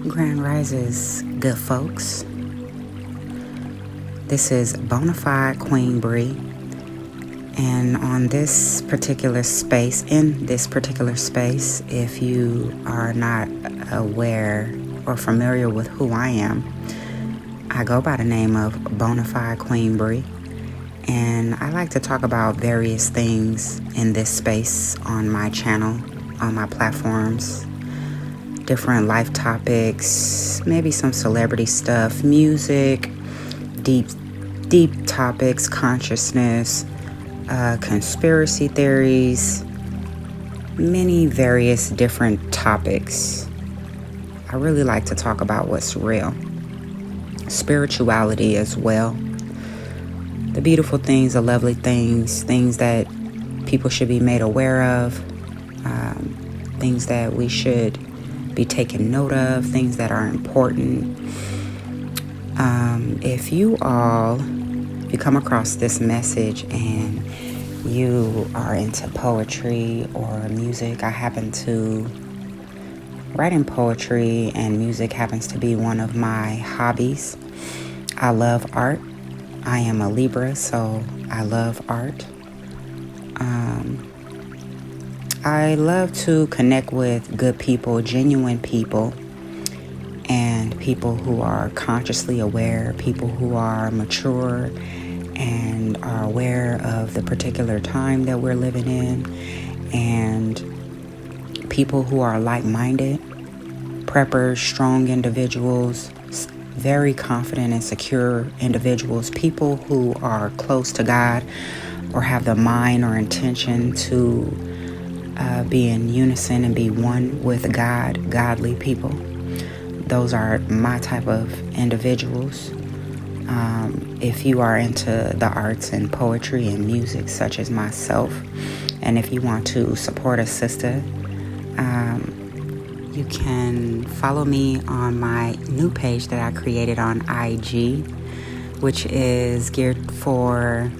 Grand Rises, good folks. This is Bonafide Queen Bree, and in this particular space, if you are not aware or familiar with who I am, I go by the name of Bonafide Queen Bree, and I like to talk about various things in this space on my channel, on my platforms. Different life topics, maybe some celebrity stuff, music, deep topics, consciousness, conspiracy theories, many various different topics. I really like to talk about what's real. Spirituality as well. The beautiful things, the lovely things that people should be made aware of, things that we should be taken note of, things that are important. If you come across this message and you are into poetry or music, I happen to write in poetry, and music happens to be one of my hobbies. I love art. I am a Libra, so I love art. I love to connect with good people, genuine people, and people who are consciously aware, people who are mature and are aware of the particular time that we're living in, and people who are like-minded, preppers, strong individuals, very confident and secure individuals, people who are close to God or have the mind or intention to be in unison and be one with God, godly people. Those are my type of individuals. If you are into the arts and poetry and music, such as myself, and if you want to support a sister, you can follow me on my new page that I created on IG, which is geared for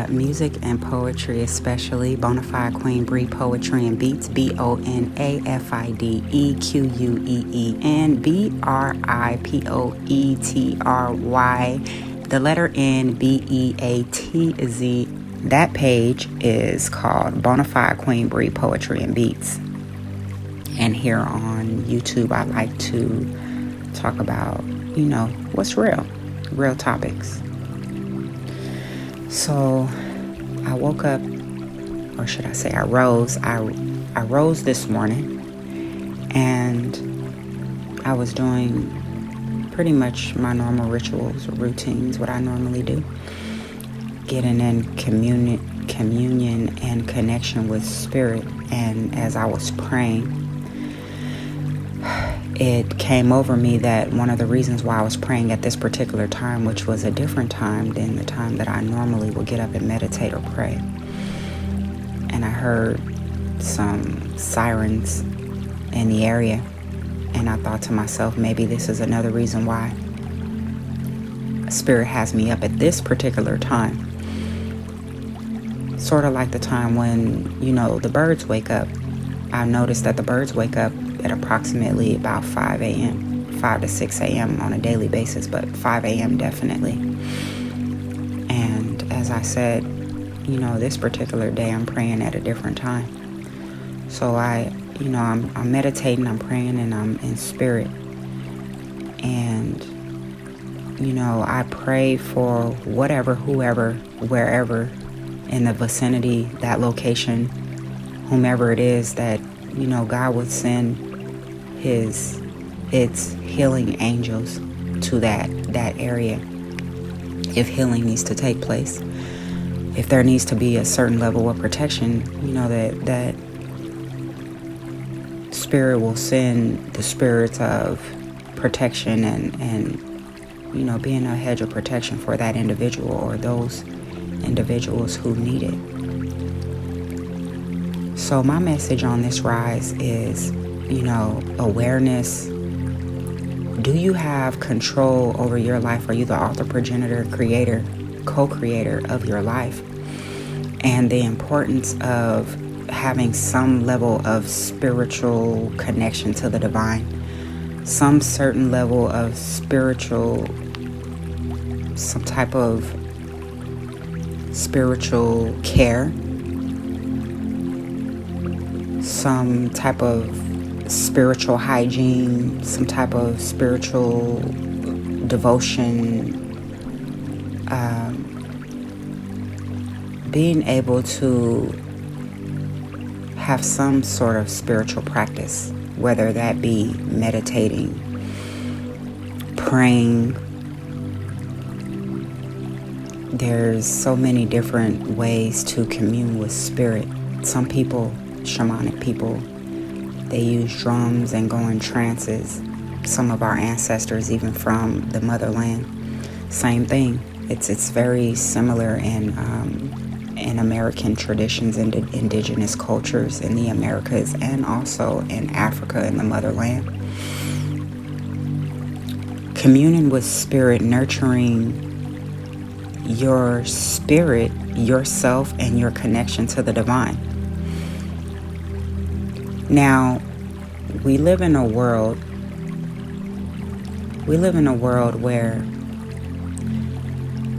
music and poetry, especially Bonafide Queen Bree Poetry and Beats, BONAFIDEQUEEN BRIPOETRY, the letter N BEATZ. That page is called Bonafide Queen Bree Poetry and Beats. And here on YouTube, I like to talk about, what's real topics. So I woke up, or should I say I rose. I rose this morning, and I was doing pretty much my normal rituals or routines, what I normally do. Getting in communion and connection with spirit. And as I was praying, it came over me that one of the reasons why I was praying at this particular time, which was a different time than the time that I normally would get up and meditate or pray, and I heard some sirens in the area, and I thought to myself, maybe this is another reason why Spirit has me up at this particular time. Sort of like the time when, the birds wake up. I've noticed that the birds wake up at approximately about 5 a.m., 5 to 6 a.m. on a daily basis, but 5 a.m. definitely. And as I said, this particular day I'm praying at a different time. So I'm meditating, I'm praying, and I'm in spirit. And, I pray for whatever, whoever, wherever in the vicinity, that location, whomever it is, that, God would send its healing angels to that area. If healing needs to take place, if there needs to be a certain level of protection, that Spirit will send the spirits of protection and being a hedge of protection for that individual or those individuals who need it. So my message on this rise is, awareness. Do you have control over your life? Are you the author, progenitor, creator, co-creator of your life? And the importance of having some level of spiritual connection to the divine, some certain level of some type of spiritual care, some type of spiritual hygiene, some type of spiritual devotion, being able to have some sort of spiritual practice, whether that be meditating, praying. There's so many different ways to commune with spirit. Some people, shamanic people, they use drums and go in trances. Some of our ancestors, even from the motherland, same thing. It's very similar in American traditions and indigenous cultures in the Americas, and also in Africa in the motherland. Communing with spirit, nurturing your spirit, yourself, and your connection to the divine. Now, we live in a world where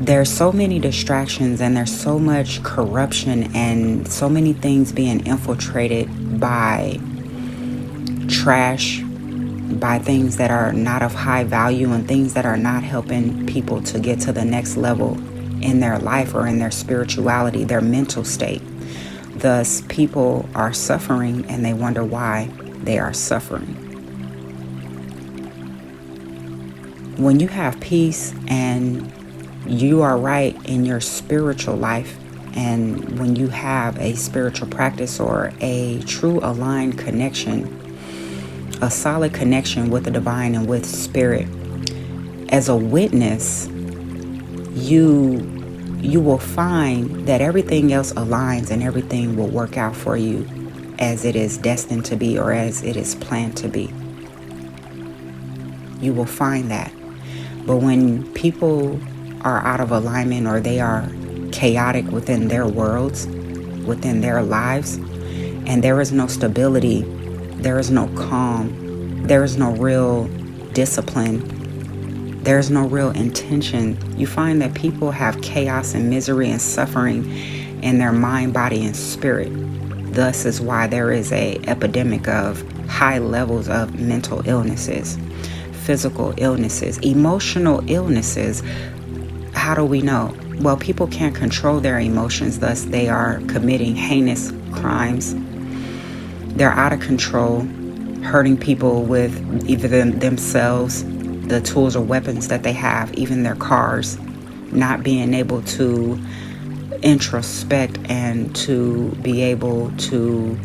there's so many distractions, and there's so much corruption, and so many things being infiltrated by trash, by things that are not of high value, and things that are not helping people to get to the next level in their life or in their spirituality, their mental state. Thus, people are suffering, and they wonder why they are suffering. When you have peace and you are right in your spiritual life, and when you have a spiritual practice or a true aligned connection, a solid connection with the divine and with spirit, as a witness, you will find that everything else aligns and everything will work out for you as it is destined to be, or as it is planned to be. You will find that. But when people are out of alignment, or they are chaotic within their worlds, within their lives, and there is no stability, there is no calm, there is no real discipline, there's no real intention, you find that people have chaos and misery and suffering in their mind, body, and spirit. Thus is why there is an epidemic of high levels of mental illnesses, physical illnesses, emotional illnesses. How do we know? Well, people can't control their emotions, thus they are committing heinous crimes. They're out of control, hurting people with either themselves, the tools or weapons that they have, even their cars, not being able to introspect and to be able to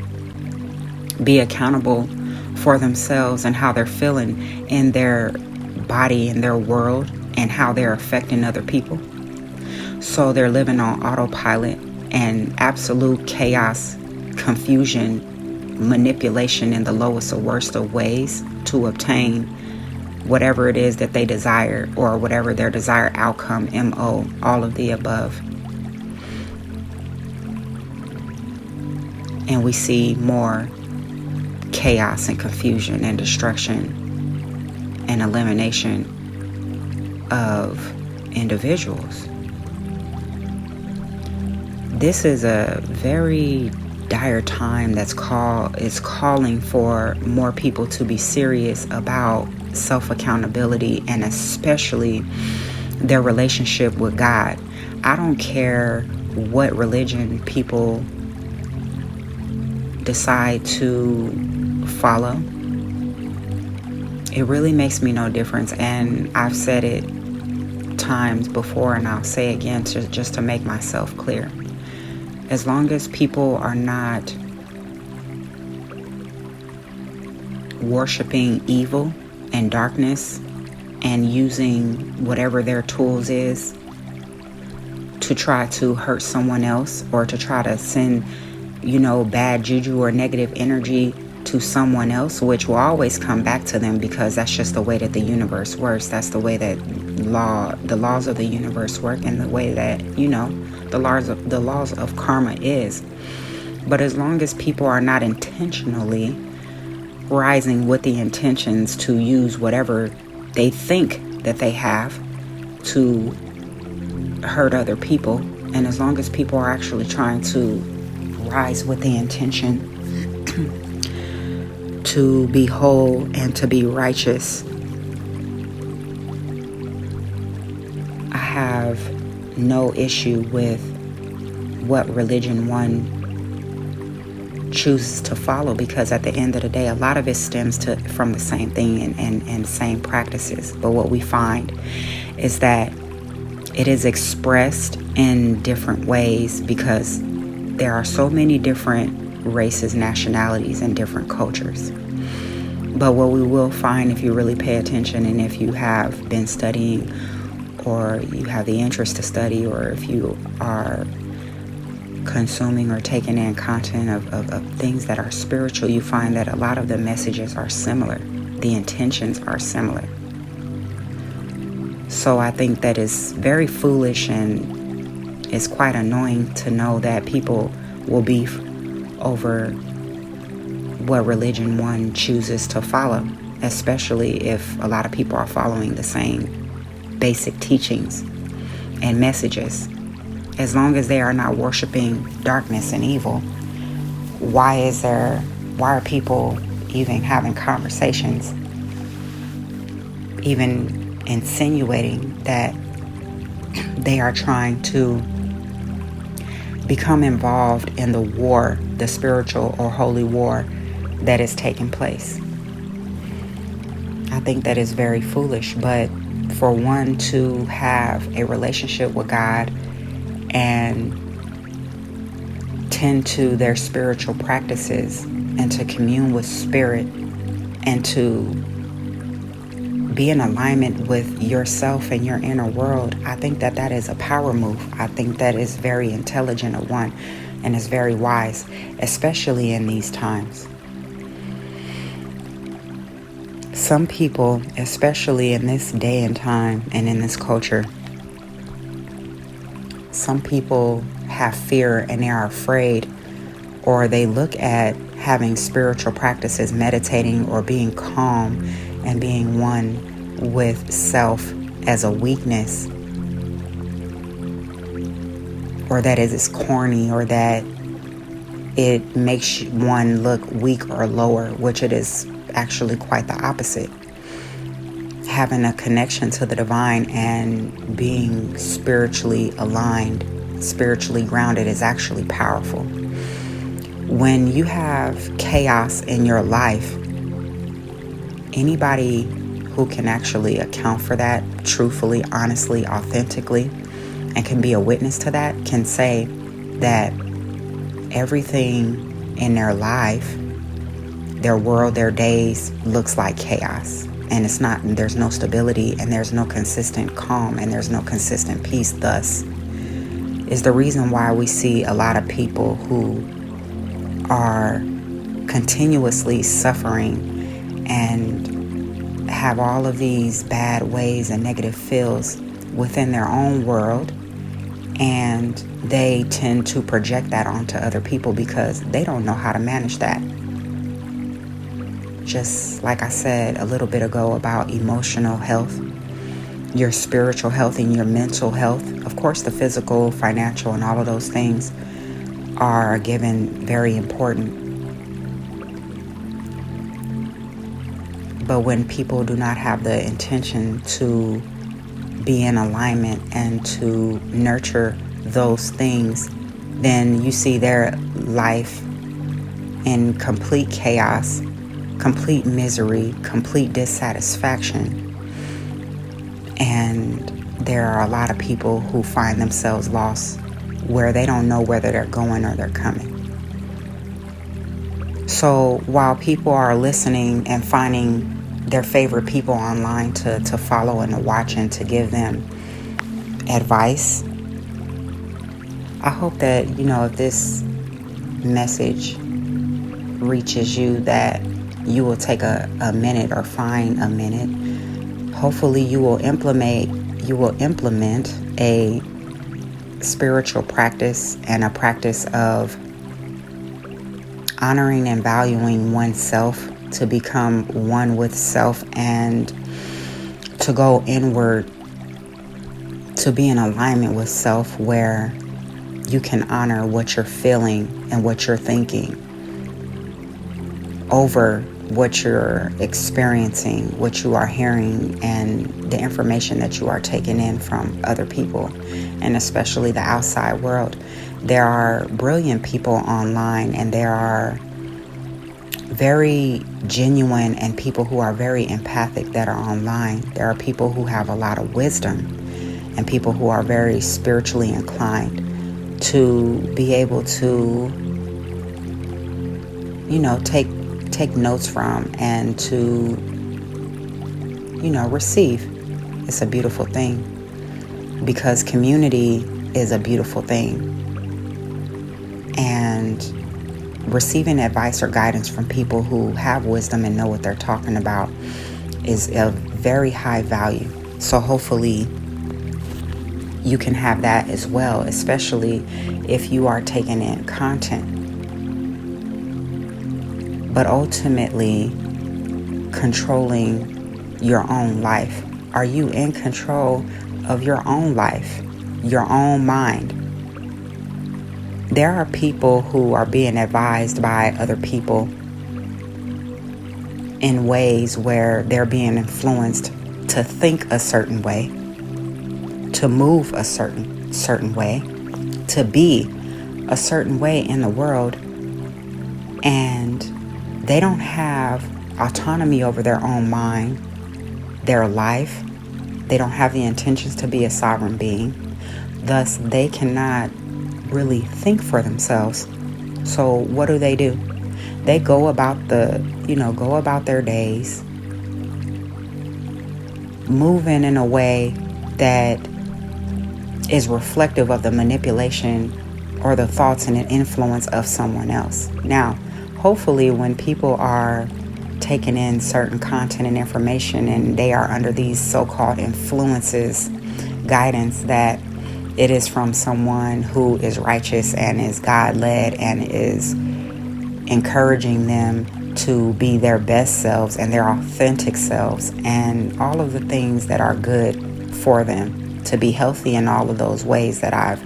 be accountable for themselves and how they're feeling in their body, in their world, and how they're affecting other people. So they're living on autopilot and absolute chaos, confusion, manipulation in the lowest or worst of ways to obtain whatever it is that they desire, or whatever their desired outcome, MO, all of the above. And we see more chaos and confusion and destruction and elimination of individuals. This is a very dire time is calling for more people to be serious about self-accountability, and especially their relationship with God. I don't care what religion people decide to follow. It really makes me no difference, and I've said it times before, and I'll say again just to make myself clear. As long as people are not worshiping evil and darkness and using whatever their tools is to try to hurt someone else, or to try to send, bad juju or negative energy to someone else, which will always come back to them, because that's just the way that the universe works. That's the way that the laws of the universe work, and the way that, the laws of karma is. But as long as people are not intentionally rising with the intentions to use whatever they think that they have to hurt other people. And as long as people are actually trying to rise with the intention to be whole and to be righteous, I have no issue with what religion one chooses to follow, because at the end of the day, a lot of it stems from the same thing and same practices. But what we find is that it is expressed in different ways because there are so many different races, nationalities, and different cultures. But what we will find, if you really pay attention and if you have been studying, or you have the interest to study, or if you are consuming or taking in content of things that are spiritual, you find that a lot of the messages are similar. The intentions are similar. So I think that is very foolish, and it's quite annoying to know that people will beef over what religion one chooses to follow, especially if a lot of people are following the same basic teachings and messages. As long as they are not worshiping darkness and evil, why are people even having conversations, even insinuating that they are trying to become involved in the war, the spiritual or holy war that is taking place? I think that is very foolish. But for one to have a relationship with God and tend to their spiritual practices and to commune with spirit and to be in alignment with yourself and your inner world, I think that that is a power move. I think that is very intelligent of one and is very wise, especially in these times. Some people, especially in this day and time and in this culture, some people have fear and they are afraid, or they look at having spiritual practices, meditating or being calm and being one with self as a weakness, or that it is corny, or that it makes one look weak or lower, which it is actually quite the opposite. Having a connection to the divine and being spiritually aligned, spiritually grounded is actually powerful. When you have chaos in your life, anybody who can actually account for that truthfully, honestly, authentically, and can be a witness to that, can say that everything in their life, their world, their days looks like chaos. And there's no stability, and there's no consistent calm, and there's no consistent peace. Thus is the reason why we see a lot of people who are continuously suffering and have all of these bad ways and negative feels within their own world, and they tend to project that onto other people because they don't know how to manage that. Just like I said a little bit ago about emotional health, your spiritual health and your mental health. Of course, the physical, financial, and all of those things are given very important. But when people do not have the intention to be in alignment and to nurture those things, then you see their life in complete chaos, complete misery, complete dissatisfaction. And there are a lot of people who find themselves lost, where they don't know whether they're going or they're coming. So while people are listening and finding their favorite people online to follow and to watch and to give them advice, I hope that, if this message reaches you, that you will take a minute or find a minute. Hopefully you will implement a spiritual practice and a practice of honoring and valuing oneself to become one with self and to go inward, to be in alignment with self, where you can honor what you're feeling and what you're thinking over what you're experiencing, what you are hearing, and the information that you are taking in from other people, and especially the outside world. There are brilliant people online, and there are very genuine and people who are very empathic that are online. There are people who have a lot of wisdom and people who are very spiritually inclined to be able to, take notes from and to, receive. It's a beautiful thing, because community is a beautiful thing. And receiving advice or guidance from people who have wisdom and know what they're talking about is of very high value. So hopefully you can have that as well, especially if you are taking in content. But ultimately, controlling your own life. Are you in control of your own life, your own mind? There are people who are being advised by other people in ways where they're being influenced to think a certain way, to move a certain way, to be a certain way in the world, and they don't have autonomy over their own mind, their life. They don't have the intentions to be a sovereign being. Thus, they cannot really think for themselves. So what do? They go about their days, moving in a way that is reflective of the manipulation or the thoughts and the influence of someone else. Now, hopefully when people are taking in certain content and information and they are under these so-called influences, guidance, that it is from someone who is righteous and is God-led and is encouraging them to be their best selves and their authentic selves and all of the things that are good for them, to be healthy in all of those ways that I've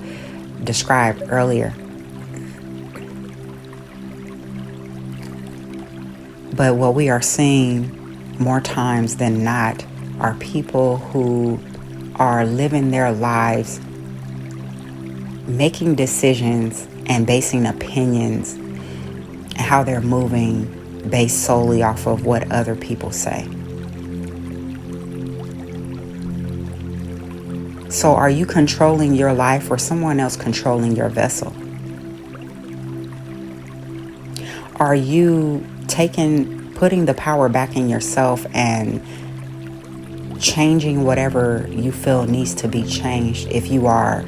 described earlier. But what we are seeing more times than not are people who are living their lives, making decisions and basing opinions and how they're moving based solely off of what other people say. So are you controlling your life or someone else controlling your vessel? Are you putting the power back in yourself and changing whatever you feel needs to be changed if you are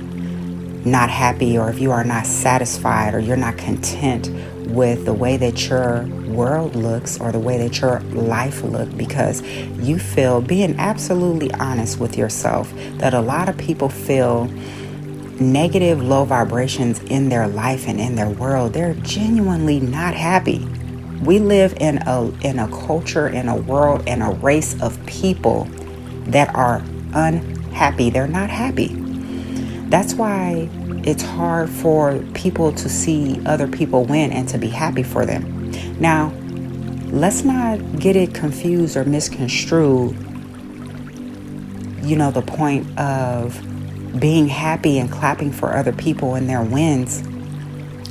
not happy, or if you are not satisfied, or you're not content with the way that your world looks or the way that your life looks, because you feel, being absolutely honest with yourself, that a lot of people feel negative, low vibrations in their life and in their world. They're genuinely not happy. We live in a culture, in a world, in a race of people that are unhappy. They're not happy. That's why it's hard for people to see other people win and to be happy for them. Now, let's not get it confused or misconstrue, the point of being happy and clapping for other people and their wins,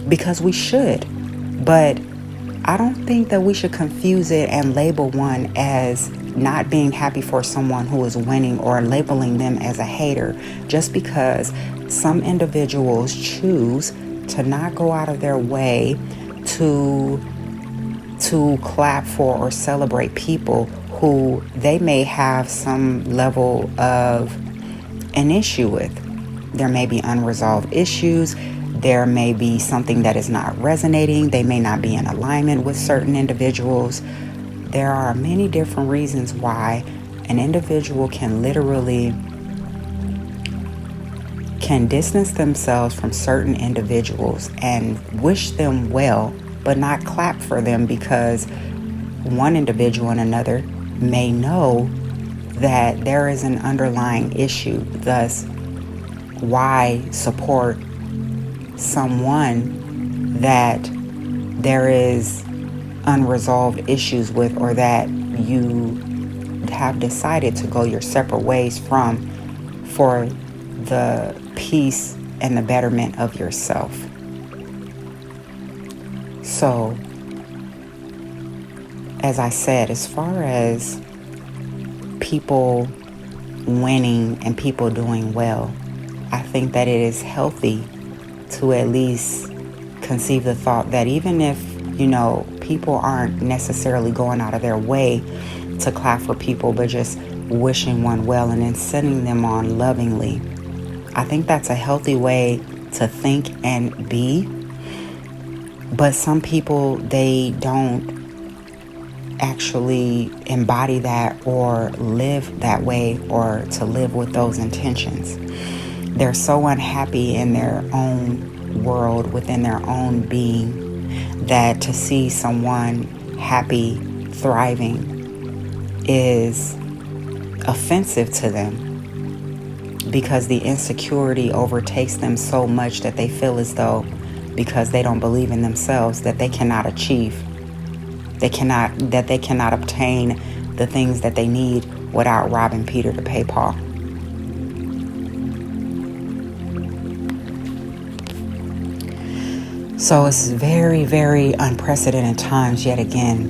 because we should. But I don't think that we should confuse it and label one as not being happy for someone who is winning, or labeling them as a hater, just because some individuals choose to not go out of their way to clap for or celebrate people who they may have some level of an issue with. There may be unresolved issues. There may be something that is not resonating. They may not be in alignment with certain individuals. There are many different reasons why an individual can distance themselves from certain individuals and wish them well, but not clap for them because one individual and another may know that there is an underlying issue. Thus, why support someone that there is unresolved issues with, or that you have decided to go your separate ways from, for the peace and the betterment of yourself? So, as I said, as far as people winning and people doing well, I think that it is healthy to at least conceive the thought that even if, people aren't necessarily going out of their way to clap for people, but just wishing one well and then sending them on lovingly, I think that's a healthy way to think and be. But some people, they don't actually embody that or live that way, or to live with those intentions. They're so unhappy in their own world, within their own being, that to see someone happy, thriving is offensive to them, because the insecurity overtakes them so much that they feel as though, because they don't believe in themselves, that they cannot achieve, they cannot obtain the things that they need without robbing Peter to pay Paul. So it's very, very unprecedented times yet again.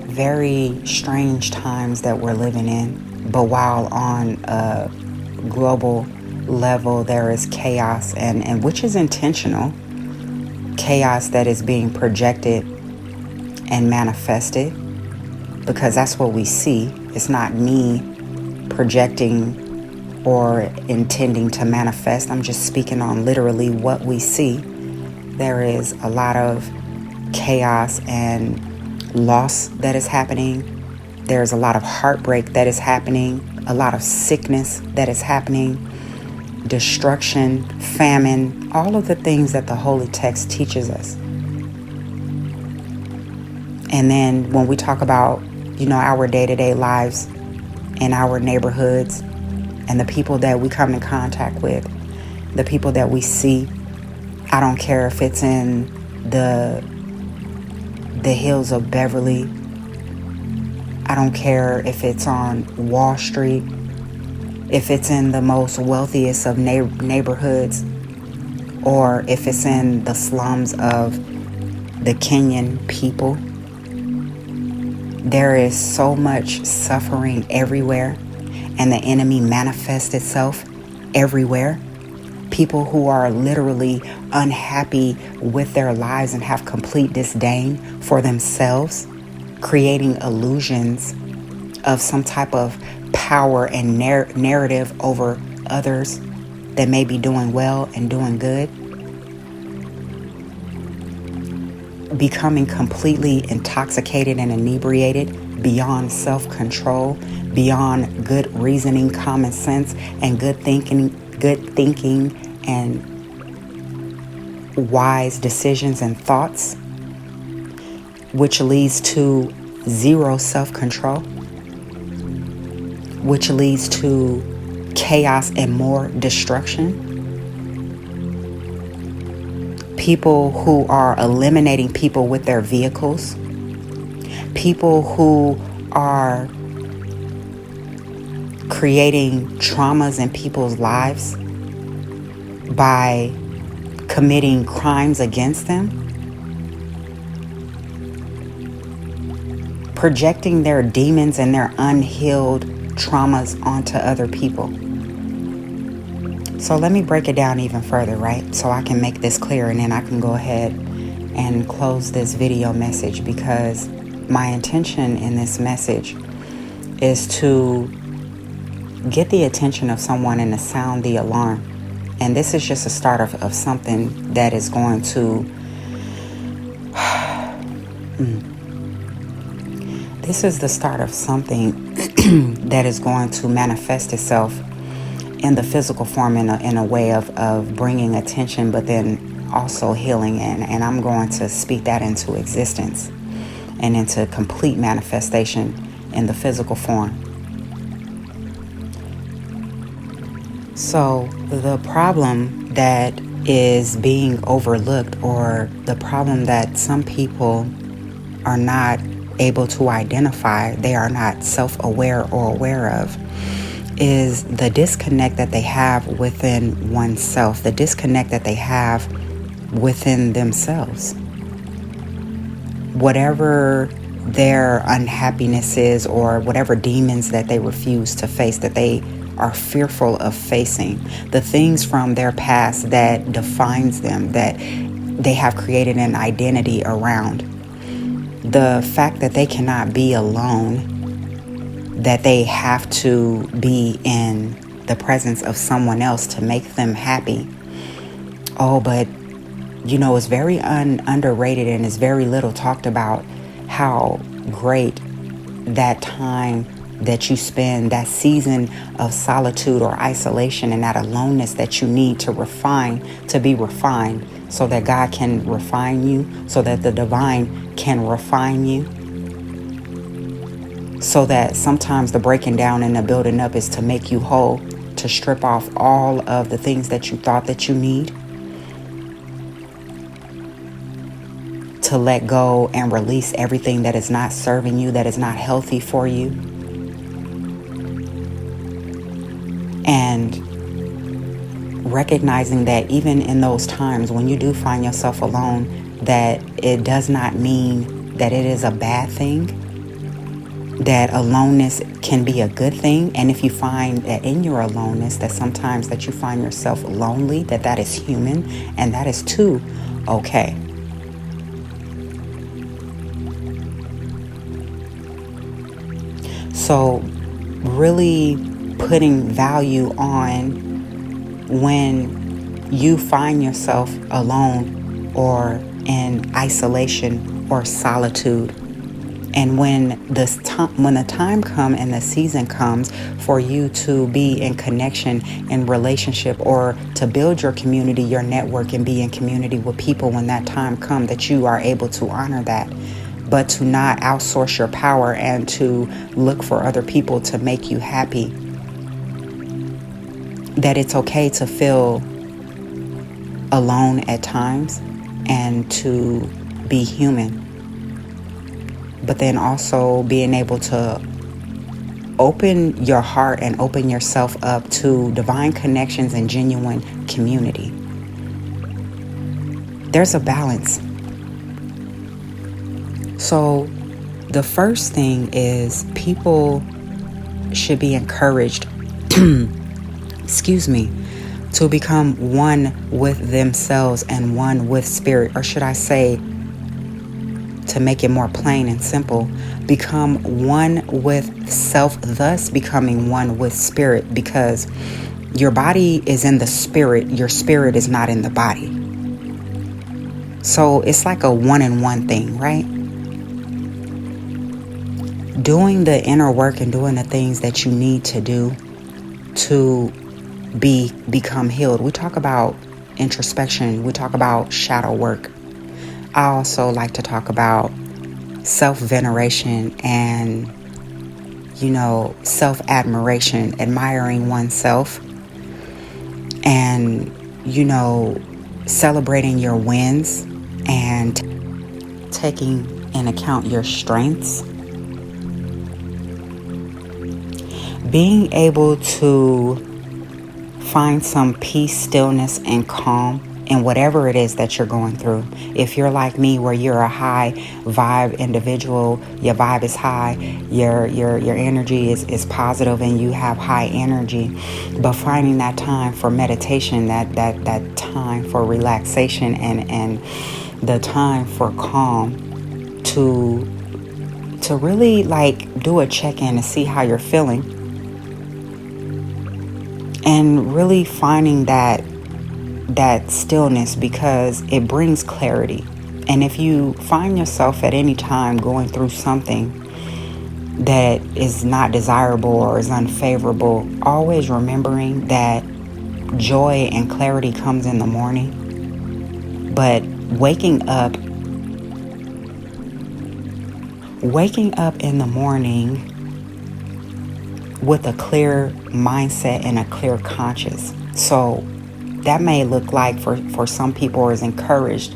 Very strange times that we're living in. But while on a global level there is chaos, and which is intentional, chaos that is being projected and manifested, because that's what we see. It's not me projecting or intending to manifest. I'm just speaking on literally what we see. There is a lot of chaos and loss that is happening. There's a lot of heartbreak that is happening, a lot of sickness that is happening, destruction, famine, all of the things that the Holy Text teaches us. And then when we talk about, our day-to-day lives in our neighborhoods and the people that we come in contact with, the people that we see, I don't care if it's in the hills of Beverly. I don't care if it's on Wall Street, if it's in the most wealthiest of neighborhoods, or if it's in the slums of the Kenyan people. There is so much suffering everywhere, and the enemy manifests itself everywhere. People who are literally unhappy with their lives and have complete disdain for themselves, creating illusions of some type of power and narrative over others that may be doing well and doing good. Becoming completely intoxicated and inebriated beyond self-control, beyond good reasoning, common sense, and good thinking and wise decisions and thoughts, which leads to zero self-control, which leads to chaos and more destruction. People who are eliminating people with their vehicles, people who are creating traumas in people's lives by committing crimes against them, projecting their demons and their unhealed traumas onto other people. So let me break it down even further, right? So I can make this clear, and then I can go ahead and close this video message, because my intention in this message is to get the attention of someone and to sound the alarm. And this is just a start of something that is going to this is the start of something that is going to manifest itself in the physical form in a way of bringing attention, but then also healing. And I'm going to speak that into existence. and into complete manifestation in the physical form. So the problem that is being overlooked, or the problem that some people are not able to identify, they are not self-aware or aware of, is the disconnect that they have within oneself, the disconnect that they have within themselves. Whatever their unhappiness is, or whatever demons that they refuse to face, that they are fearful of facing, the things from their past that defines them, that they have created an identity around, the fact that they cannot be alone, that they have to be in the presence of someone else to make them happy. Oh, but it's very underrated, and it's very little talked about how great that time that you spend, that season of solitude or isolation and that aloneness that you need to be refined, so that God can refine you, so that the divine can refine you. So that sometimes the breaking down and the building up is to make you whole, to strip off all of the things that you thought that you need, to let go and release everything that is not serving you, that is not healthy for you. And recognizing that even in those times when you do find yourself alone, that it does not mean that it is a bad thing, that aloneness can be a good thing. And if you find that in your aloneness that sometimes that you find yourself lonely, that is human, and that is too okay. So really putting value on when you find yourself alone or in isolation or solitude. And when the time comes and the season comes for you to be in connection and relationship, or to build your community, your network, and be in community with people, when that time comes, that you are able to honor that, but to not outsource your power and to look for other people to make you happy. That it's okay to feel alone at times and to be human. But then also being able to open your heart and open yourself up to divine connections and genuine community. There's a balance. So the first thing is, people should be encouraged to become one with themselves and one with spirit, or should I say, to make it more plain and simple, become one with self, thus becoming one with spirit, because your body is in the spirit, your spirit is not in the body. So it's like a one-in-one thing, right? Doing the inner work and doing the things that you need to do to become healed. We talk about introspection, we talk about shadow work. I also like to talk about self-veneration and, self-admiration, admiring oneself, and, celebrating your wins and taking in account your strengths. Being able to find some peace, stillness, and calm in whatever it is that you're going through. If you're like me, where you're a high vibe individual, your vibe is high, your energy is positive, and you have high energy, but finding that time for meditation, that time for relaxation, and the time for calm, to really do a check-in and see how you're feeling, and really finding that stillness, because it brings clarity. And if you find yourself at any time going through something that is not desirable or is unfavorable, always remembering that joy and clarity comes in the morning, but waking up Waking up in the morning with a clear mindset and a clear conscience. So that may look like for some people is encouraged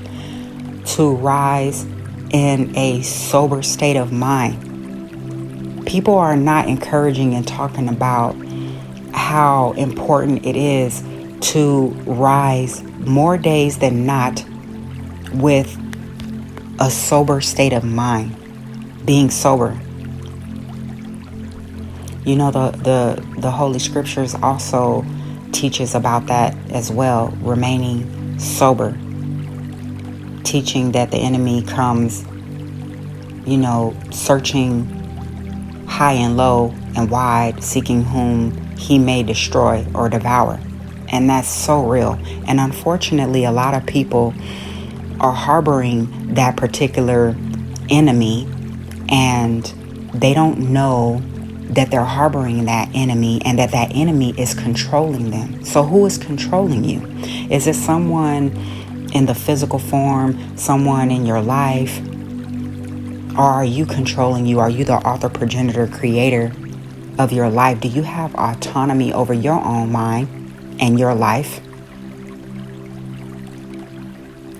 to rise in a sober state of mind. People are not encouraging and talking about how important it is to rise more days than not with a sober state of mind, being sober. You know, the Holy Scriptures also teaches about that as well, remaining sober, teaching that the enemy comes, searching high and low and wide, seeking whom he may destroy or devour. And that's so real. And unfortunately, a lot of people are harboring that particular enemy, and they don't know that they're harboring that enemy and that enemy is controlling them. So who is controlling you? Is it someone in the physical form, someone in your life? Or are you controlling you? Are you the author, progenitor, creator of your life? Do you have autonomy over your own mind and your life?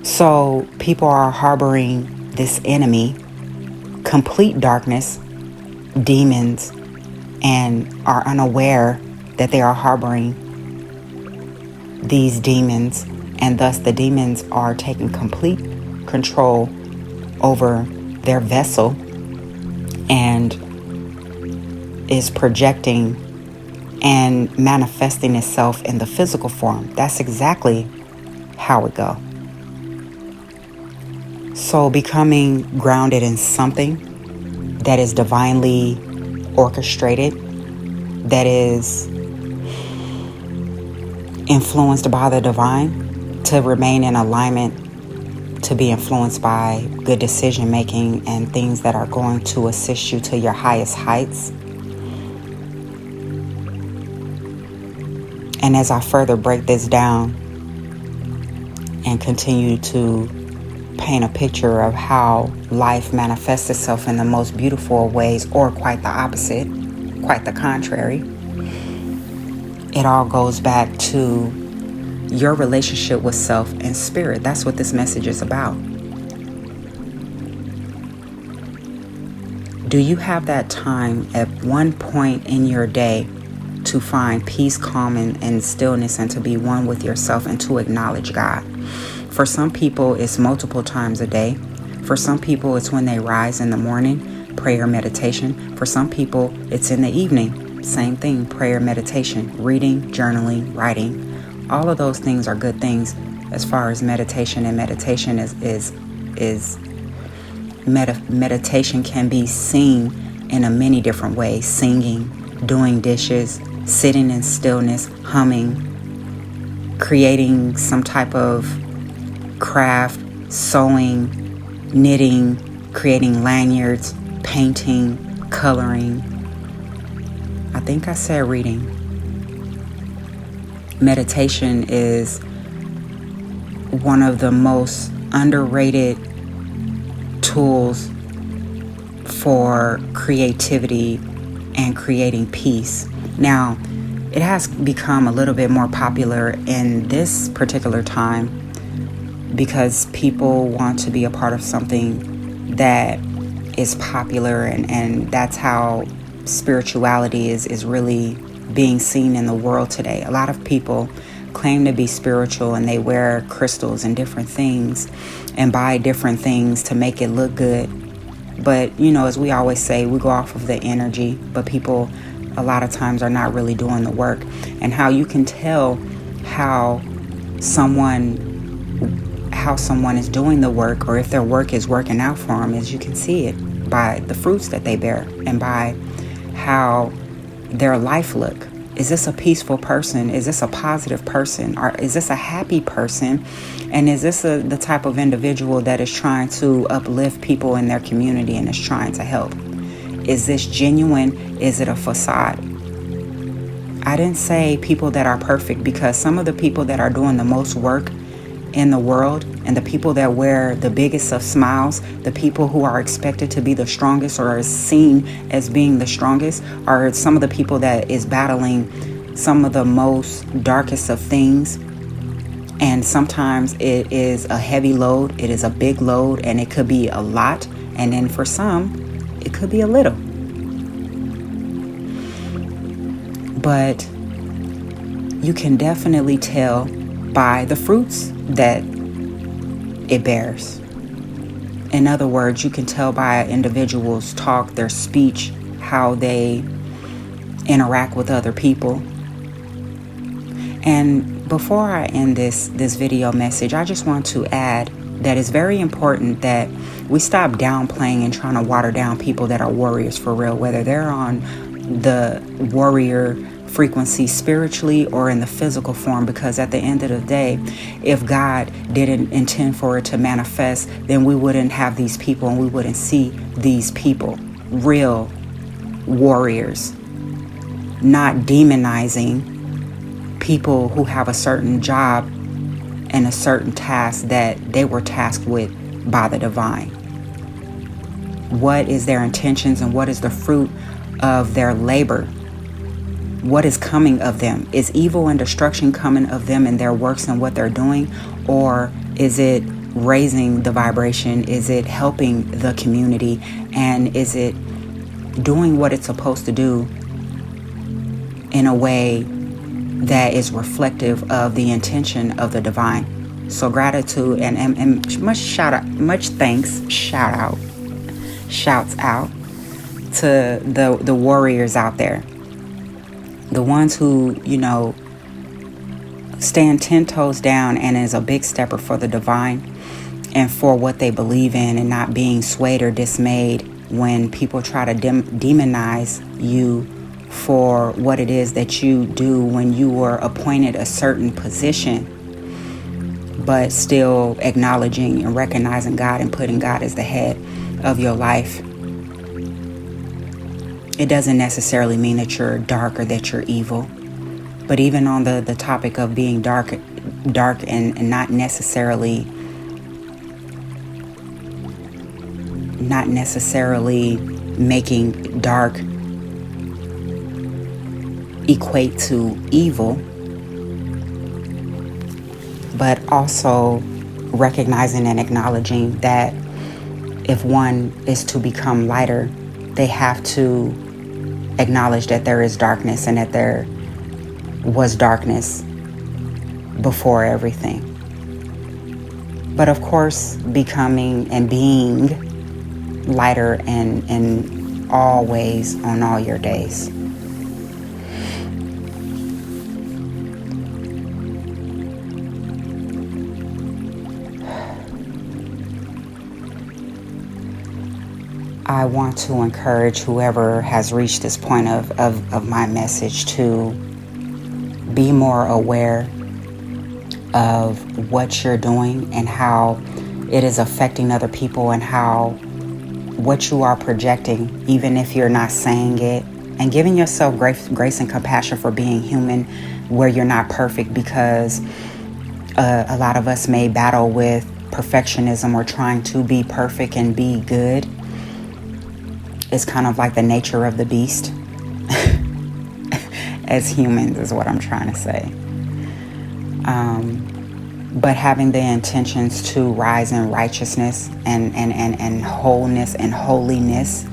So people are harboring this enemy, complete darkness, demons, and are unaware that they are harboring these demons, and thus the demons are taking complete control over their vessel and is projecting and manifesting itself in the physical form. That's exactly how it goes. So becoming grounded in something that is divinely orchestrated, that is influenced by the divine, to remain in alignment, to be influenced by good decision making and things that are going to assist you to your highest heights. And as I further break this down and continue to paint a picture of how life manifests itself in the most beautiful ways, or quite the opposite, quite the contrary, it all goes back to your relationship with self and spirit. That's what this message is about. Do you have that time at one point in your day to find peace, calm, and stillness, and to be one with yourself and to acknowledge God? For some people, it's multiple times a day. For some people, it's when they rise in the morning, prayer, meditation. For some people, it's in the evening. Same thing, prayer, meditation, reading, journaling, writing. All of those things are good things as far as meditation. And meditation meditation can be seen in a many different ways. Singing, doing dishes, sitting in stillness, humming, creating some type of craft, sewing, knitting, creating lanyards, painting, coloring. I think I said reading. Meditation is one of the most underrated tools for creativity and creating peace. Now, it has become a little bit more popular in this particular time because people want to be a part of something that is popular, and that's how spirituality is really being seen in the world today. A lot of people claim to be spiritual, and they wear crystals and different things and buy different things to make it look good. But, as we always say, we go off of the energy, but people a lot of times are not really doing the work. And how you can tell how someone is doing the work, or if their work is working out for them, is you can see it by the fruits that they bear and by how their life look. Is this a peaceful person? Is this a positive person? Or is this a happy person? And is this the type of individual that is trying to uplift people in their community and is trying to help? Is this genuine? Is it a facade? I didn't say people that are perfect, because some of the people that are doing the most work in the world, and the people that wear the biggest of smiles, the people who are expected to be the strongest or are seen as being the strongest, are some of the people that is battling some of the most darkest of things. And sometimes it is a heavy load, it is a big load, and it could be a lot. And then for some, it could be a little. But you can definitely tell by the fruits that it bears. In other words, you can tell by an individual's talk, their speech, how they interact with other people. And before I end this video message, I just want to add that it's very important that we stop downplaying and trying to water down people that are warriors for real, whether they're on the warrior frequency spiritually or in the physical form, because at the end of the day, if God didn't intend for it to manifest, then we wouldn't have these people and we wouldn't see these people, real warriors, not demonizing people who have a certain job and a certain task that they were tasked with by the divine. What is their intentions and what is the fruit of their labor? What is coming of them? Is evil and destruction coming of them and their works and what they're doing? Or is it raising the vibration? Is it helping the community? And is it doing what it's supposed to do in a way that is reflective of the intention of the divine? So gratitude and much shouts out to the warriors out there. The ones who, stand 10 toes down and is a big stepper for the divine and for what they believe in, and not being swayed or dismayed when people try to demonize you for what it is that you do when you were appointed a certain position, but still acknowledging and recognizing God and putting God as the head of your life. It doesn't necessarily mean that you're dark or that you're evil. But even on the topic of being dark and not necessarily making dark equate to evil, but also recognizing and acknowledging that if one is to become lighter, they have to acknowledge that there is darkness and that there was darkness before everything. But of course, becoming and being lighter in all ways on all your days. I want to encourage whoever has reached this point of my message to be more aware of what you're doing and how it is affecting other people, and how what you are projecting, even if you're not saying it, and giving yourself grace and compassion for being human where you're not perfect, because a lot of us may battle with perfectionism or trying to be perfect and be good. It's kind of like the nature of the beast as humans is what I'm trying to say. But having the intentions to rise in righteousness and wholeness and holiness,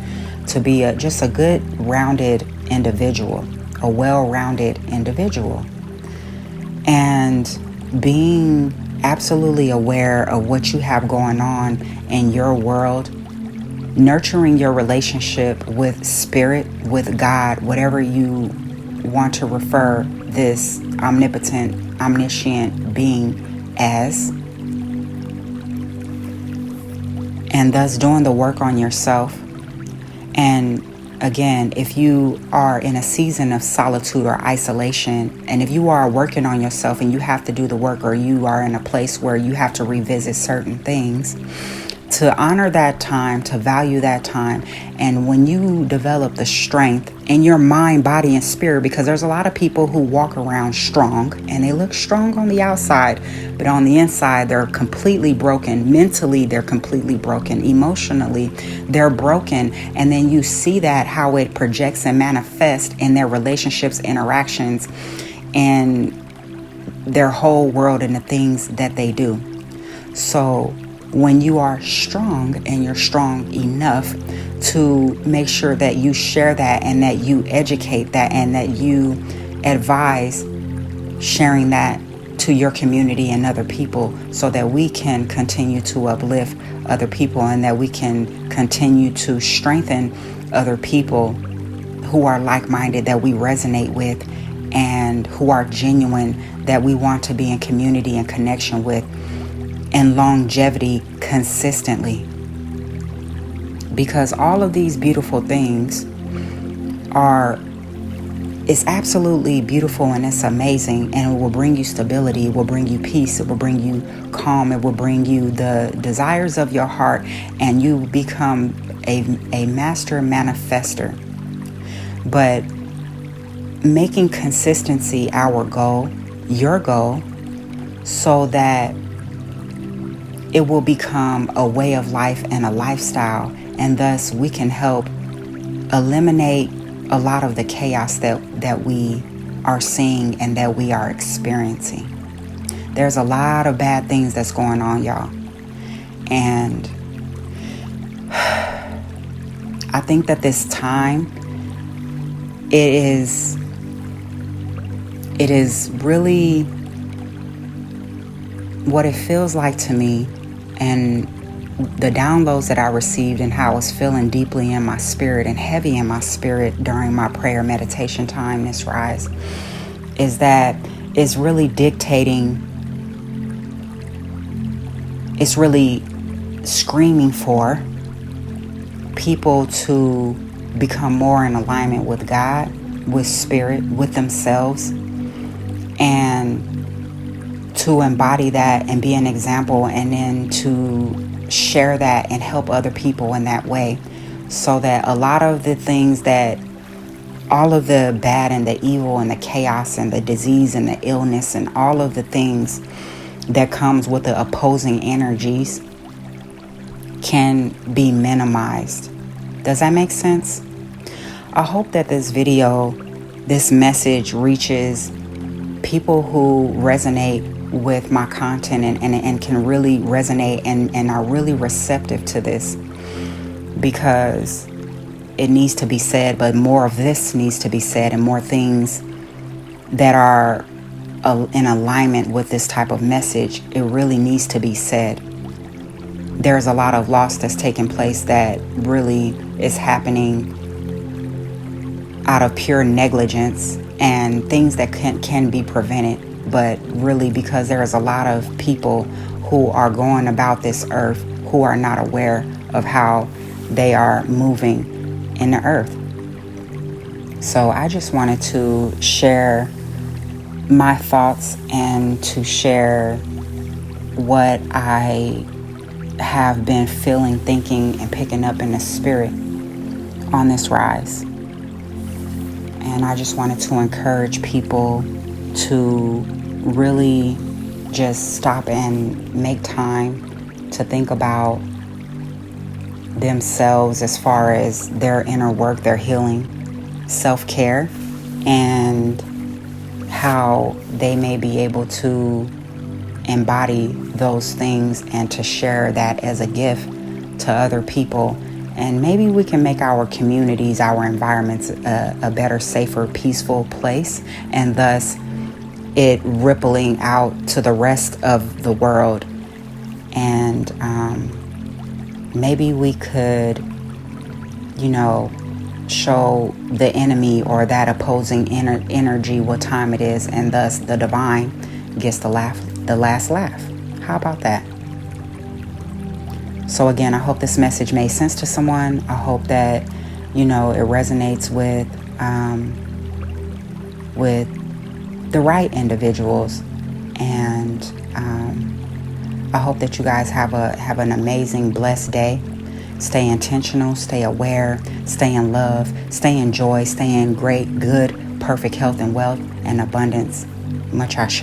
to be just a good rounded individual, a well-rounded individual, and being absolutely aware of what you have going on in your world, nurturing your relationship with spirit, with God, whatever you want to refer this omnipotent, omniscient being as, and thus doing the work on yourself. And again, if you are in a season of solitude or isolation, and if you are working on yourself and you have to do the work, or you are in a place where you have to revisit certain things, to honor that time, to value that time. And when you develop the strength in your mind, body, and spirit, because there's a lot of people who walk around strong and they look strong on the outside, but on the inside, they're completely broken. Mentally, they're completely broken. Emotionally, they're broken. And then you see that how it projects and manifests in their relationships, interactions, and their whole world and the things that they do. So when you are strong and you're strong enough to make sure that you share that and that you educate that and that you advise sharing that to your community and other people, so that we can continue to uplift other people and that we can continue to strengthen other people who are like-minded, that we resonate with, and who are genuine, that we want to be in community and connection with, and longevity consistently. Because all of these beautiful things it's absolutely beautiful and it's amazing, and it will bring you stability, it will bring you peace, it will bring you calm, it will bring you the desires of your heart, and you become a master manifester. But making consistency our goal, your goal, so that it will become a way of life and a lifestyle, and thus we can help eliminate a lot of the chaos that we are seeing and that we are experiencing. There's a lot of bad things that's going on, y'all. And I think that this time, it is really what it feels like to me, and the downloads that I received and how I was feeling deeply in my spirit and heavy in my spirit during my prayer meditation time this rise, is that it's really dictating, it's really screaming for people to become more in alignment with God, with spirit, with themselves, and to embody that and be an example, and then to share that and help other people in that way, so that a lot of the things that, all of the bad and the evil and the chaos and the disease and the illness and all of the things that comes with the opposing energies can be minimized. Does that make sense? I hope that this video, this message reaches people who resonate with my content and can really resonate and are really receptive to this, because it needs to be said, but more of this needs to be said, and more things that are in alignment with this type of message. It really needs to be said. There's a lot of loss that's taking place that really is happening out of pure negligence and things that can be prevented. But really, because there is a lot of people who are going about this earth who are not aware of how they are moving in the earth. So I just wanted to share my thoughts and to share what I have been feeling, thinking, and picking up in the spirit on this rise. And I just wanted to encourage people to really just stop and make time to think about themselves as far as their inner work, their healing, self-care, and how they may be able to embody those things and to share that as a gift to other people. And maybe we can make our communities, our environments a better, safer, peaceful place, and thus it rippling out to the rest of the world. And maybe we could, show the enemy or that opposing energy what time it is, and thus the divine gets the last laugh. How about that? So again, I hope this message made sense to someone. I hope that, it resonates with the right individuals. And I hope that you guys have an amazing, blessed day. Stay intentional, stay aware, stay in love, stay in joy, stay in great, good, perfect health and wealth and abundance. Much ashe.